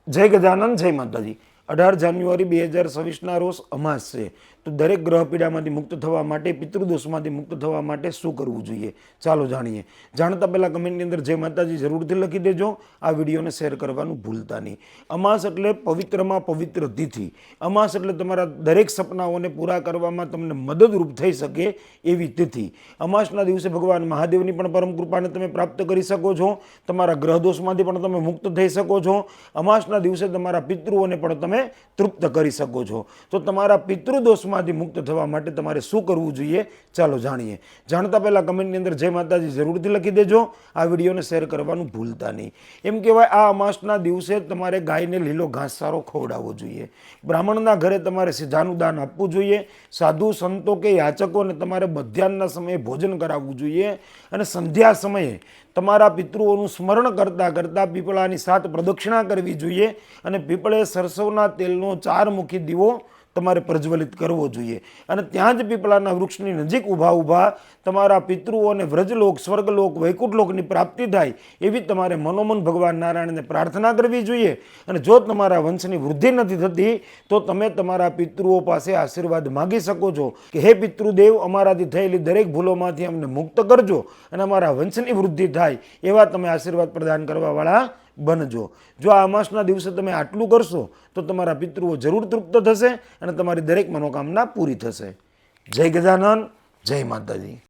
जय गजानन जय माताजी। 18 જાન્યુઆરી 2026 रोज અમાસ છે। तो दरेक ग्रह पीड़ामांथी मुक्त थवा माटे, पितृदोषमांथी मुक्त थवा माटे शुं करवुं जोईए चालो जाणीए। जाणता पहेला कमेंटनी अंदर जय माताजी जरूरथी लखी देजो। आ विडियोने शेर करवानुं भूलता नहीं। अमास एटले पवित्रमा पवित्र तिथि। अमास एटले तमारा दरेक सपनाओने पूरा करवामां तमने मददरूप थई शके एवी तिथि। अमासना दिवसे भगवान महादेवनी पण परम कृपाने तमे प्राप्त करी शको छो। तमारा ग्रहदोषमांथी पण तमे मुक्त थई शको छो। अमासना दिवसे तमारा पितृओने पण तमे तृप्त करी शको छो। तो तमारा पितृदोषमांथी मुक्त थवा माटे तमारे शुं करवुं जोईए चालो जाणीए। जाणता पहेला कमेंटनी अंदर जय माताजी जरूरथी लखी देजो। आ विडियोने शेर करवानुं भूलता नहीं। एम कहेवाय आ अमासना दिवसे तमारे गायने लीलो घासचारो खवडावવો જોઈએ। ब्राह्मणना घरे तमारे સીધાનું દાન આપવું જોઈએ। साधु संतो के याचकोने तमारे मध्याह्नना समये भोजन करावવું જોઈએ અને संध्या समये तमारा पितृओनुं स्मरण करता करता पीपळानी 7 प्रदक्षिणा करवी જોઈએ અને पीपळे सरसवना तेलनो 4 मुखी दीवो तमारे प्रज्वलित करवो જોઈએ અને ત્યાં જ પીપળાના વૃક્ષની નજીક ઊભા ઊભા તમારા પિતૃઓને વ્રજલોક સ્વર્ગલોક વૈકુંઠલોકની પ્રાપ્તિ થાય એવી તમારે મનોમન ભગવાન નારાયણને પ્રાર્થના કરવી જોઈએ। અને જો તમારા વંશની વૃદ્ધિ નથી થતી તો તમે તમારા પિતૃઓ પાસે આશીર્વાદ માગી શકો છો કે હે પિતૃદેવ અમારાથી થયેલી દરેક ભૂલોમાંથી અમને મુક્ત કરજો અને અમારા વંશની વૃદ્ધિ થાય એવા તમે આશીર્વાદ પ્રદાન કરવાવાળા बनजो। जो आ अमासना दिवसे तमे आटलू करशो तो तमारा पितृओ जरूर तृप्त थशे अने तमारी दरेक मनोकामना पूरी थशे। जय गजानन जय माताजी।